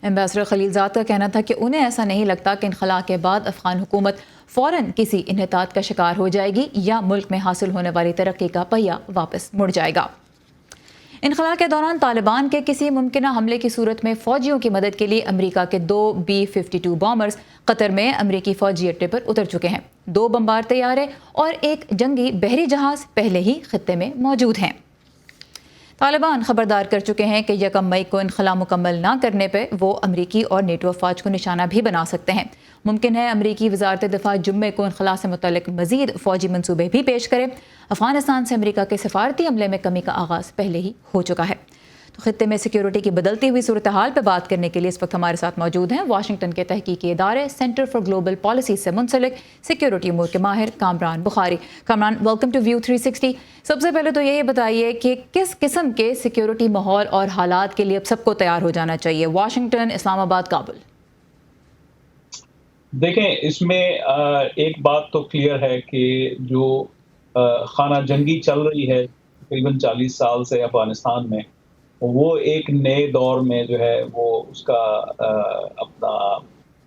Ambassador خلیلزاد کا کہنا تھا کہ انہیں ایسا نہیں لگتا کہ انخلا کے بعد افغان حکومت فوراً کسی انحطاط کا شکار ہو جائے گی یا ملک میں حاصل ہونے والی ترقی کا پہیہ واپس مڑ جائے گا۔ انخلا کے دوران طالبان کے کسی ممکنہ حملے کی صورت میں فوجیوں کی مدد کے لیے امریکہ کے 2 B-52 بامرز قطر میں امریکی فوجی اڈے پر اتر چکے ہیں۔ 2 بمبار طیارے اور ایک جنگی بحری جہاز پہلے ہی خطے میں موجود ہیں۔ طالبان خبردار کر چکے ہیں کہ 1 مئی کو انخلا مکمل نہ کرنے پہ وہ امریکی اور نیٹو افواج کو نشانہ بھی بنا سکتے ہیں۔ ممکن ہے امریکی وزارت دفاع جمعے کو انخلا سے متعلق مزید فوجی منصوبے بھی پیش کرے۔ افغانستان سے امریکہ کے سفارتی عملے میں کمی کا آغاز پہلے ہی ہو چکا ہے۔ تو خطے میں سیکیورٹی کی بدلتی ہوئی صورتحال پہ بات کرنے کے لیے اس وقت ہمارے ساتھ موجود ہیں واشنگٹن کے تحقیقی ادارے سینٹر فار گلوبل پالیسی سے منسلک سیکیورٹی امور کے ماہر Kamran Bukhari. Kamran, welcome to View 360۔ سب سے پہلے تو یہ بتائیے کہ کس قسم کے سیکیورٹی ماحول اور حالات کے لیے اب سب کو تیار ہو جانا چاہیے، واشنگٹن، اسلام آباد، کابل؟ دیکھیں، اس میں ایک بات تو کلیئر ہے کہ جو خانہ جنگی چل رہی ہے تقریباً 40 سال سے افغانستان میں، وہ ایک نئے دور میں جو ہے وہ اس کا اپنا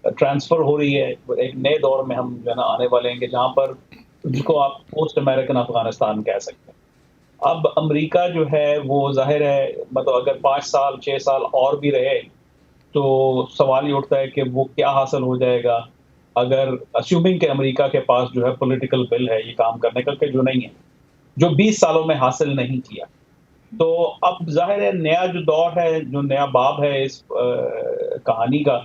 ٹرانسفر ہو رہی ہے۔ ایک نئے دور میں ہم جو ہے نا آنے والے ہیں کہ جہاں پر جس کو آپ پوسٹ امریکن افغانستان کہہ سکتے ہیں۔ اب امریکہ جو ہے وہ ظاہر ہے مطلب اگر 5 سال 6 سال اور بھی رہے تو سوال یہ اٹھتا ہے کہ وہ کیا حاصل ہو جائے گا اگر اسیومنگ کہ امریکہ کے پاس جو ہے پولیٹیکل ول ہے یہ کام کرنے کا، کہ جو نہیں ہے، جو 20 سالوں میں حاصل نہیں کیا۔ تو اب ظاہر ہے نیا جو دور ہے، جو نیا باب ہے اس کہانی کا،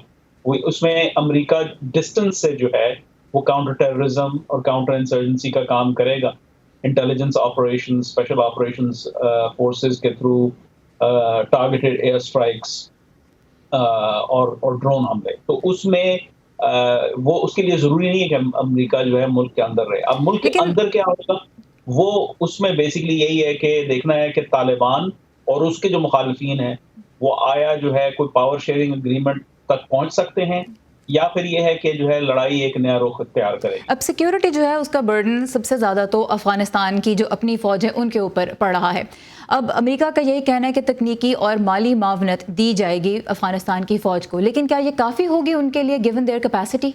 وہ اس میں امریکہ ڈسٹنس سے جو ہے وہ کاؤنٹر ٹیررزم اور کاؤنٹر انسرجنسی کا کام کرے گا، intelligence operation, special operations forces کے تھرو ٹارگیٹڈ ایئر اسٹرائکس اور ڈرون حملے۔ تو اس میں وہ اس کے لیے ضروری نہیں ہے کہ امریکہ جو ہے ملک کے اندر رہے۔ اب ملک کے اندر کیا ہوگا وہ اس میں بیسکلی یہی ہے کہ دیکھنا ہے کہ طالبان اور اس کے جو مخالفین ہیں وہ آیا جو ہے کوئی پاور شیئرنگ اگریمنٹ تک پہنچ سکتے ہیں یا پھر یہ ہے کہ جو ہے لڑائی ایک نیا رخ اختیار کرے گی۔ اب سیکیورٹی جو ہے اس کا برڈن سب سے زیادہ تو افغانستان کی جو اپنی فوج ہے ان کے اوپر پڑ رہا ہے۔ اب امریکہ کا یہی کہنا ہے کہ تکنیکی اور مالی معاونت دی جائے گی افغانستان کی فوج کو، لیکن کیا یہ کافی ہوگی ان کے لیے گیون دیئر کیپیسٹی؟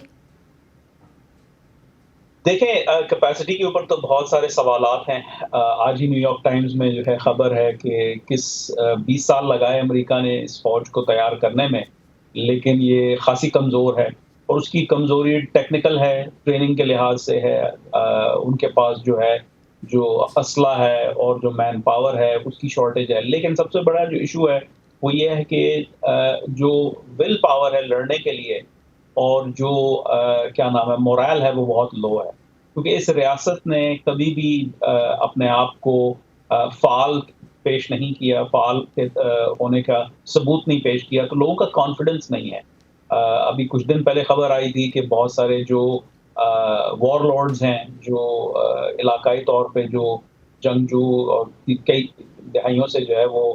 دیکھیں، کیپیسٹی کے اوپر تو بہت سارے سوالات ہیں۔ آج ہی نیو یارک ٹائمز میں جو ہے خبر ہے کہ 20 سال لگائے امریکہ نے اس فوج کو تیار کرنے میں، لیکن یہ خاصی کمزور ہے اور اس کی کمزوری ٹیکنیکل ہے، ٹریننگ کے لحاظ سے ہے۔ ان کے پاس جو ہے جو اسلحہ ہے اور جو مین پاور ہے اس کی شارٹیج ہے، لیکن سب سے بڑا جو ایشو ہے وہ یہ ہے کہ جو ول پاور ہے لڑنے کے لیے اور جو کیا نام ہے مورائل ہے وہ بہت لو ہے، کیونکہ اس ریاست نے کبھی بھی اپنے آپ کو فعال پیش نہیں کیا، فعال ہونے کا ثبوت نہیں پیش کیا، تو لوگوں کا کانفیڈنس نہیں ہے۔ ابھی کچھ دن پہلے خبر آئی تھی کہ بہت سارے جو وار لارڈز ہیں، جو علاقائی طور پہ جو جنگجو اور کئی دہائیوں سے جو ہے وہ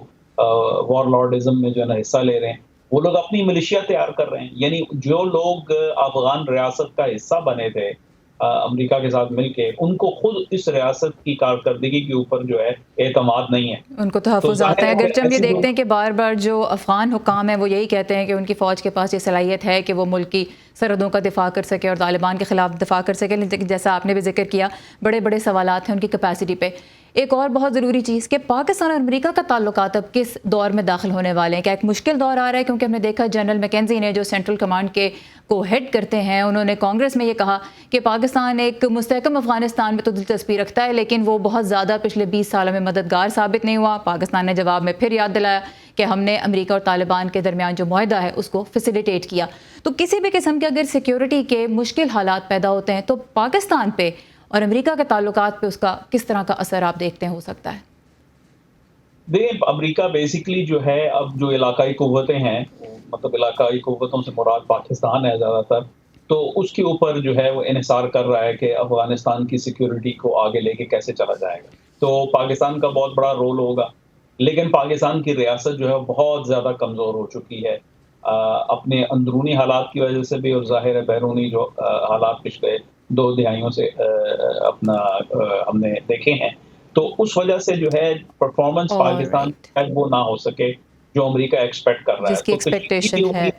وار لارڈزم میں جو ہے نا حصہ لے رہے ہیں، وہ لوگ اپنی ملیشیا تیار کر رہے ہیں۔ یعنی جو لوگ افغان ریاست کا حصہ بنے تھے امریکہ کے ساتھ مل کے، ان کو خود اس ریاست کی کارکردگی کے اوپر جو ہے اعتماد نہیں ہے، ان کو تحفظات ہیں۔ اگرچہ ہم یہ دیکھتے ہیں کہ بار بار جو افغان حکام ہیں وہ یہی کہتے ہیں کہ ان کی فوج کے پاس یہ صلاحیت ہے کہ وہ ملک کی سرحدوں کا دفاع کر سکے اور طالبان کے خلاف دفاع کر سکے، لیکن جیسا آپ نے بھی ذکر کیا بڑے بڑے سوالات ہیں ان کی کیپیسٹی پہ۔ ایک اور بہت ضروری چیز کہ پاکستان اور امریکہ کا تعلقات اب کس دور میں داخل ہونے والے ہیں؟ کیا ایک مشکل دور آ رہا ہے؟ کیونکہ ہم نے دیکھا جنرل میکنزی نے جو سینٹرل کمانڈ کے کو ہیڈ کرتے ہیں، انہوں نے کانگریس میں یہ کہا کہ پاکستان ایک مستحکم افغانستان میں تو دلچسپی رکھتا ہے، لیکن وہ بہت زیادہ پچھلے 20 سالوں میں مددگار ثابت نہیں ہوا۔ پاکستان نے جواب میں پھر یاد دلایا کہ ہم نے امریکہ اور طالبان کے درمیان جو معاہدہ ہے اس کو فیسیلیٹیٹ کیا۔ تو کسی بھی قسم کے اگر سیکیورٹی کے مشکل حالات پیدا ہوتے ہیں تو پاکستان پہ اور امریکہ کے تعلقات پہ اس کا کس طرح کا اثر آپ دیکھتے ہیں ہو سکتا ہے؟ دیکھیں، امریکہ بیسکلی جو ہے اب جو علاقائی قوتیں ہیں، مطلب علاقائی قوتوں سے مراد پاکستان ہے زیادہ تر، تو اس کے اوپر جو ہے وہ انحصار کر رہا ہے کہ افغانستان کی سیکیورٹی کو آگے لے کے کیسے چلا جائے گا۔ تو پاکستان کا بہت بڑا رول ہوگا، لیکن پاکستان کی ریاست جو ہے بہت زیادہ کمزور ہو چکی ہے اپنے اندرونی حالات کی وجہ سے بھی، اور ظاہر ہے بیرونی جو حالات پچھلے 2 دہائیوں سے اپنا ہم نے دیکھے ہیں، تو اس وجہ سے جو ہے پرفارمنس پاکستان وہ نہ ہو سکے جو امریکہ ایکسپیکٹ کر رہا ہے۔ جس کی ایکسپیکٹیشن ہے۔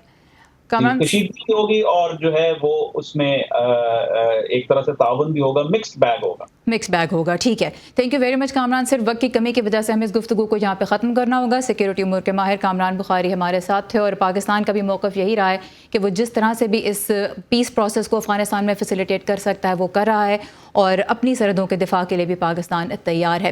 کامران کشیدگی ہوگی اور جو ہے وہ اس میں ایک طرح سے تعاون بھی ہوگا، مکسڈ بیگ ہوگا. مکس بیگ ہوگا. ٹھیک ہے، thank you very much Kamran. صرف وقت کی کمی کی وجہ سے ہمیں اس گفتگو کو یہاں پہ ختم کرنا ہوگا. سیکیورٹی امور کے ماہر کامران بخاری ہمارے ساتھ تھے، اور پاکستان کا بھی موقف یہی رہا ہے کہ وہ جس طرح سے بھی اس پیس پروسیس کو افغانستان میں فیسیلیٹیٹ کر سکتا ہے وہ کر رہا ہے، اور اپنی سرحدوں کے دفاع کے لیے بھی پاکستان تیار ہے.